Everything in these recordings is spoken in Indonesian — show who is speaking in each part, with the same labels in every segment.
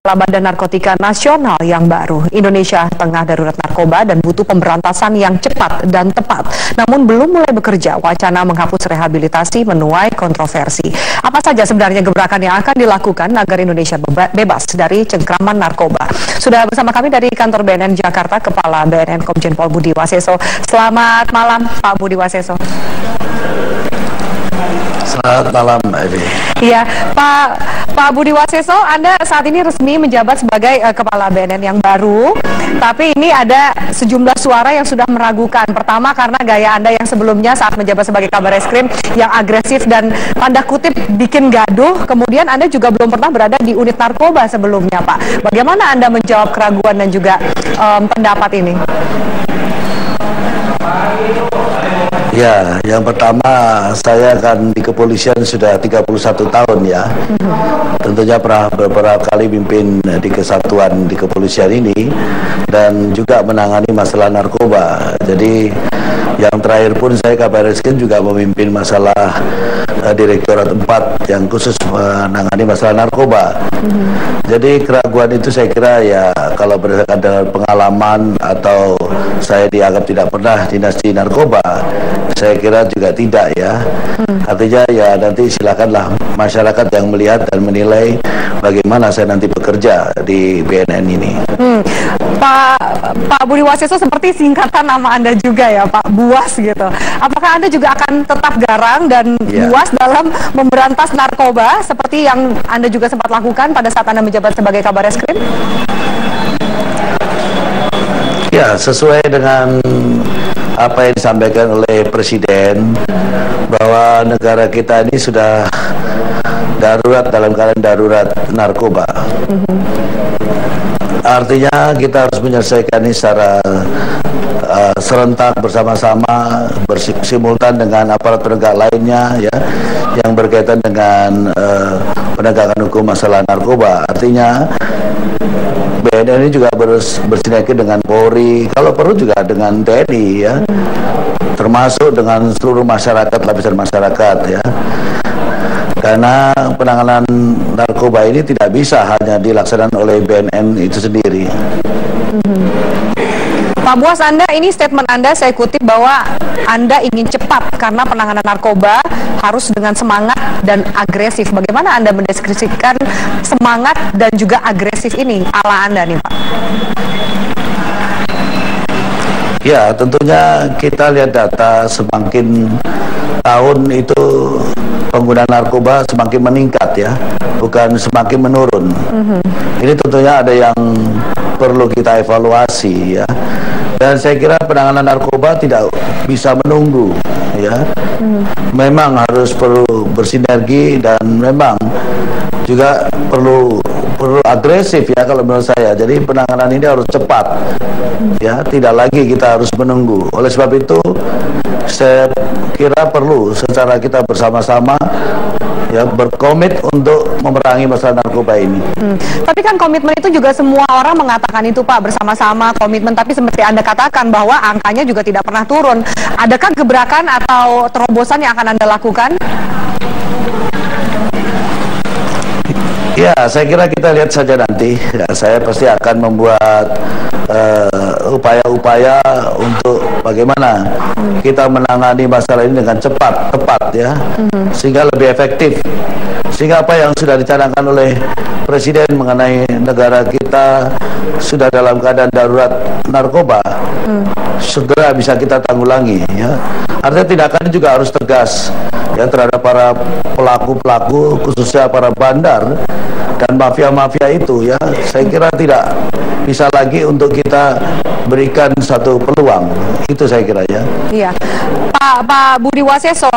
Speaker 1: Kepala Badan Narkotika Nasional yang baru. Indonesia tengah darurat narkoba dan butuh pemberantasan yang cepat dan tepat. Namun belum mulai bekerja, wacana menghapus rehabilitasi menuai kontroversi. Apa saja sebenarnya gebrakan yang akan dilakukan agar Indonesia bebas dari cengkraman narkoba? Sudah bersama kami dari kantor BNN Jakarta, Kepala BNN Komjen Pol Budi Waseso. Selamat malam, Pak Budi Waseso.
Speaker 2: Selamat malam, Evi.
Speaker 1: Iya, Pak Budi Waseso, Anda saat ini resmi menjabat sebagai Kepala BNN yang baru, tapi ini ada sejumlah suara yang sudah meragukan. Pertama, karena gaya Anda yang sebelumnya saat menjabat sebagai Kabar Eskrim yang agresif dan tanda kutip bikin gaduh. Kemudian Anda juga belum pernah berada di unit narkoba sebelumnya, Pak. Bagaimana Anda menjawab keraguan dan juga pendapat ini?
Speaker 2: Ya, yang pertama saya kan di kepolisian sudah 31 tahun ya. Tentunya pernah beberapa kali pimpin di kesatuan di kepolisian ini dan juga menangani masalah narkoba. Jadi yang terakhir pun saya Kabar Eskrim juga memimpin masalah Direktorat 4 yang khusus menangani masalah narkoba. Jadi keraguan itu saya kira ya kalau berdasarkan dengan pengalaman atau saya dianggap tidak pernah dinasti narkoba, saya kira juga tidak ya. Artinya ya nanti silakanlah masyarakat yang melihat dan menilai bagaimana saya nanti bekerja di BNN ini.
Speaker 1: Pak Budi Waseso seperti singkatan nama Anda juga ya, Pak Buas gitu. Apakah Anda juga akan tetap garang dan buas dalam memberantas narkoba seperti yang Anda juga sempat lakukan pada saat Anda menjabat sebagai Kabar Eskrim?
Speaker 2: Ya, sesuai dengan apa yang disampaikan oleh Presiden bahwa negara kita ini sudah darurat dalam keadaan darurat narkoba. Artinya kita harus menyelesaikan ini secara serentak bersama-sama bersimultan dengan aparat penegak lainnya ya yang berkaitan dengan penegakan hukum masalah narkoba. Artinya BNN ini juga bersinergi dengan Polri, kalau perlu juga dengan TNI ya, termasuk dengan seluruh masyarakat, lapisan masyarakat ya. Karena penanganan narkoba ini tidak bisa hanya dilaksanakan oleh BNN itu sendiri.
Speaker 1: Pak Buas, Anda ini statement Anda saya kutip bahwa Anda ingin cepat karena penanganan narkoba harus dengan semangat dan agresif. Bagaimana Anda mendeskripsikan semangat dan juga agresif ini ala Anda nih, Pak?
Speaker 2: Ya, tentunya kita lihat data semakin tahun itu pengguna narkoba semakin meningkat ya, bukan semakin menurun. Ini tentunya ada yang perlu kita evaluasi ya. Dan saya kira penanganan narkoba tidak bisa menunggu ya. Memang harus perlu bersinergi dan memang juga perlu agresif ya kalau menurut saya. Jadi penanganan ini harus cepat ya, tidak lagi kita harus menunggu. Oleh sebab itu saya kira perlu secara kita bersama-sama ya berkomit untuk memerangi masalah narkoba ini.
Speaker 1: Tapi kan komitmen itu juga semua orang mengatakan itu, Pak, bersama-sama komitmen, tapi seperti Anda katakan bahwa angkanya juga tidak pernah turun. Adakah gebrakan atau terobosan yang akan Anda lakukan?
Speaker 2: Ya, saya kira kita lihat saja nanti. Ya, saya pasti akan membuat upaya-upaya untuk bagaimana kita menangani masalah ini dengan cepat, tepat ya, sehingga lebih efektif. Sehingga apa yang sudah dicanangkan oleh Presiden mengenai negara kita sudah dalam keadaan darurat narkoba, segera bisa kita tanggulangi ya. Artinya tindakan juga harus tegas ya terhadap para pelaku-pelaku, khususnya para bandar dan mafia-mafia itu ya. Saya kira tidak bisa lagi untuk kita berikan satu peluang. Itu saya kira ya. Iya.
Speaker 1: Pak Budi Waseso,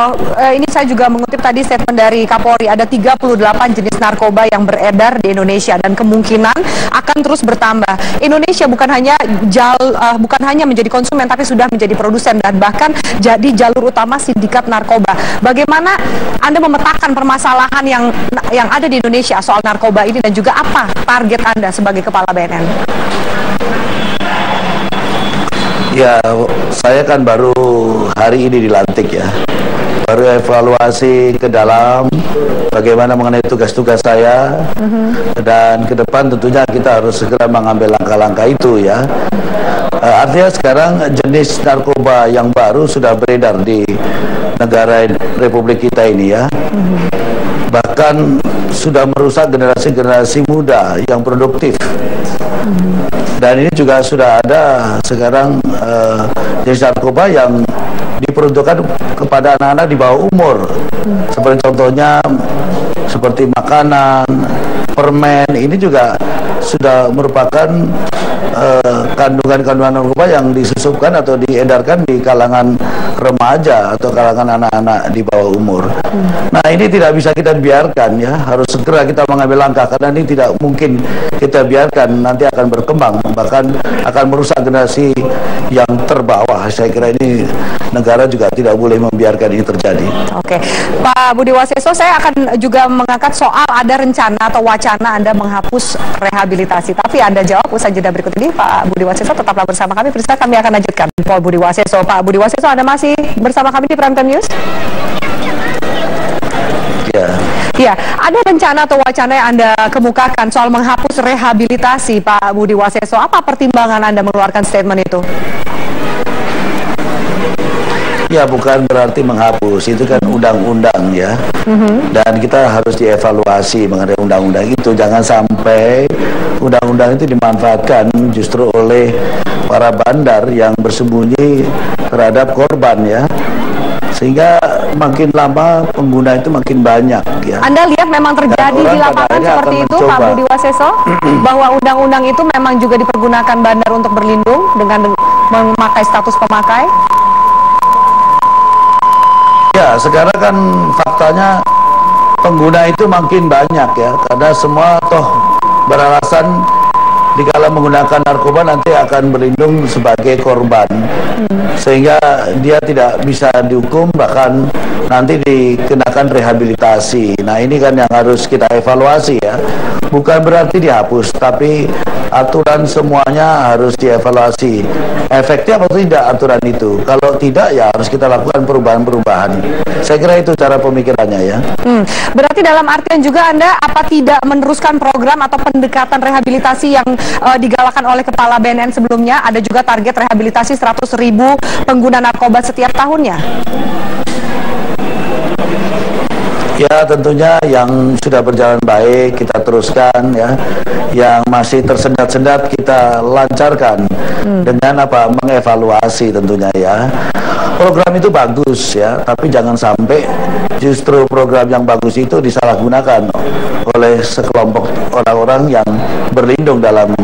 Speaker 1: ini saya juga mengutip tadi statement dari Kapolri, ada 38 jenis narkoba yang beredar di Indonesia dan kemungkinan akan terus bertambah. Indonesia bukan hanya menjadi konsumen tapi sudah menjadi produsen dan bahkan jadi jalur utama sindikat narkoba. Bagaimana Anda memetakan permasalahan yang ada di Indonesia soal narkoba ini dan juga apa target Anda sebagai Kepala BNN?
Speaker 2: Ya, saya kan baru hari ini dilantik ya. baru evaluasi ke dalam bagaimana mengenai tugas-tugas saya, dan ke depan tentunya kita harus segera mengambil langkah-langkah itu ya. Artinya sekarang jenis narkoba yang baru sudah beredar di negara Republik kita ini ya. Bahkan sudah merusak generasi-generasi muda yang produktif. Dan ini juga sudah ada sekarang jenis narkoba yang diperuntukkan kepada anak-anak di bawah umur. Seperti contohnya seperti makanan, permen, ini juga sudah merupakan kandungan-kandungan narkoba yang disusupkan atau diedarkan di kalangan remaja atau kalangan anak-anak di bawah umur. Nah, ini tidak bisa kita biarkan ya, harus segera kita mengambil langkah karena ini tidak mungkin kita biarkan, nanti akan berkembang bahkan akan merusak generasi yang terbawah. Saya kira ini negara juga tidak boleh membiarkan ini terjadi.
Speaker 1: Oke, Pak Budi Waseso, saya akan juga mengangkat soal ada rencana atau wacana Anda menghapus rehabilitasi, tapi Anda jawab usai jeda berikut ini. Pak Budi Waseso, tetaplah bersama kami. Pemirsa, kami akan lanjutkan. Pak Budi Waseso, Anda masih bersama kami di Prime Time News? Ya, ada rencana atau wacana yang Anda kemukakan soal menghapus rehabilitasi, Pak Budi Waseso. Apa pertimbangan Anda mengeluarkan statement itu?
Speaker 2: Ya, bukan berarti menghapus, itu kan undang-undang ya. Dan kita harus dievaluasi mengenai undang-undang itu. Jangan sampai undang-undang itu dimanfaatkan justru oleh para bandar yang bersembunyi terhadap korban ya. Sehingga makin lama pengguna itu makin banyak ya.
Speaker 1: Anda lihat memang terjadi di lapangan seperti itu, Pak Budi Waseso, bahwa undang-undang itu memang juga dipergunakan bandar untuk berlindung dengan memakai status pemakai?
Speaker 2: Ya, sekarang kan faktanya pengguna itu makin banyak ya, karena semua toh beralasan dikala menggunakan narkoba nanti akan berlindung sebagai korban, sehingga dia tidak bisa dihukum, bahkan nanti dikenakan rehabilitasi. Nah, ini kan yang harus kita evaluasi ya, bukan berarti dihapus, tapi aturan semuanya harus dievaluasi. Efektif atau tidak aturan itu? Kalau tidak, ya harus kita lakukan perubahan-perubahan. Saya kira itu cara pemikirannya ya.
Speaker 1: Berarti dalam artian juga Anda apa tidak meneruskan program atau pendekatan rehabilitasi yang digalakan oleh Kepala BNN sebelumnya? Ada juga target rehabilitasi 100.000 pengguna narkoba setiap tahunnya.
Speaker 2: Ya, tentunya yang sudah berjalan baik kita teruskan ya. Yang masih tersendat-sendat kita lancarkan dengan apa? Mengevaluasi tentunya ya. Program itu bagus ya, tapi jangan sampai justru program yang bagus itu disalahgunakan oleh sekelompok orang-orang yang berlindung dalam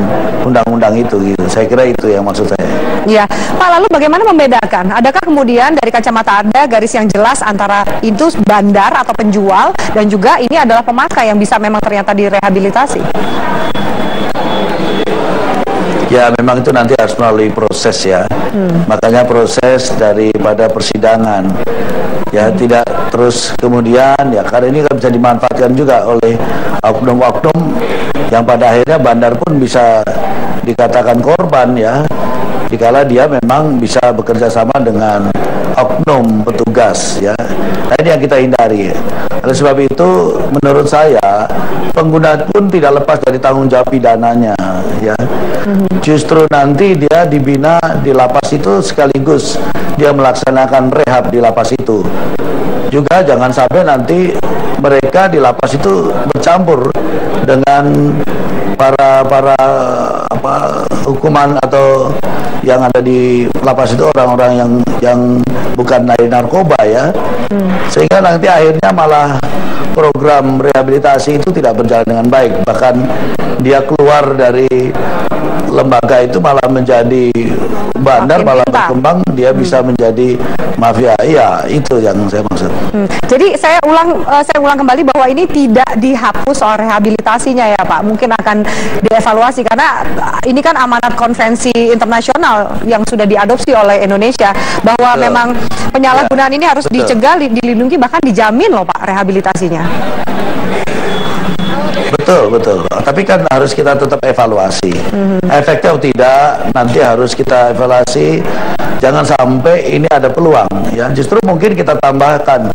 Speaker 2: undang-undang itu gitu. Saya kira itu yang maksud saya.
Speaker 1: Ya, Pak, lalu bagaimana membedakan? Adakah kemudian dari kacamata Anda garis yang jelas antara itu bandar atau penjual dan juga ini adalah pemakai yang bisa memang ternyata direhabilitasi?
Speaker 2: Ya, memang itu nanti harus melalui proses ya. Makanya proses daripada persidangan. Ya, tidak terus kemudian ya, karena ini kan bisa dimanfaatkan juga oleh oknum-oknum yang pada akhirnya bandar pun bisa dikatakan korban ya, dikala dia memang bisa bekerja sama dengan oknum petugas ya. Nah, ini yang kita hindari. Oleh sebab itu menurut saya pengguna pun tidak lepas dari tanggung jawab pidananya ya. Justru nanti dia dibina di lapas itu sekaligus dia melaksanakan rehab di lapas itu. Juga jangan sampai nanti mereka di lapas itu bercampur dengan para hukuman atau yang ada di lapas itu orang-orang yang bukan dari narkoba ya. Sehingga nanti akhirnya malah program rehabilitasi itu tidak berjalan dengan baik, bahkan dia keluar dari lembaga itu malah menjadi bandar, malah berkembang, dia bisa menjadi mafia. Iya, itu yang saya maksud.
Speaker 1: Jadi saya ulang kembali bahwa ini tidak dihapus soal rehabilitasinya ya Pak. Mungkin akan dievaluasi karena ini kan amanat konvensi internasional yang sudah diadopsi oleh Indonesia bahwa memang penyalahgunaan ini harus dicegah, dilindungi, bahkan dijamin loh Pak rehabilitasinya.
Speaker 2: Betul, betul. Tapi kan harus kita tetap evaluasi. Efeknya atau tidak, nanti harus kita evaluasi. Jangan sampai ini ada peluang, ya. Justru mungkin kita tambahkan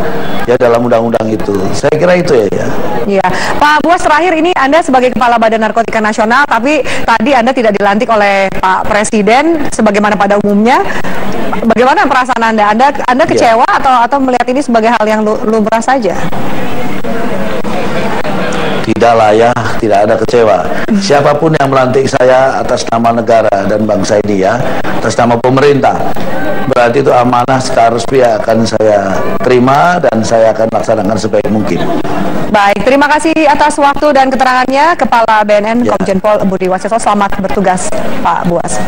Speaker 2: ya dalam undang-undang itu. Saya kira itu ya.
Speaker 1: Ya, Pak Buas, terakhir ini Anda sebagai Kepala Badan Narkotika Nasional, tapi tadi Anda tidak dilantik oleh Pak Presiden sebagaimana pada umumnya. Bagaimana perasaan Anda? Anda kecewa atau melihat ini sebagai hal yang lumrah saja?
Speaker 2: Tidaklah ya, tidak ada kecewa. Siapapun yang melantik saya atas nama negara dan bangsa ini ya, atas nama pemerintah, berarti itu amanah seharus pihak akan saya terima dan saya akan laksanakan sebaik mungkin.
Speaker 1: Baik, terima kasih atas waktu dan keterangannya Kepala BNN Komjen Pol Budi Waseso. Selamat bertugas Pak Buas.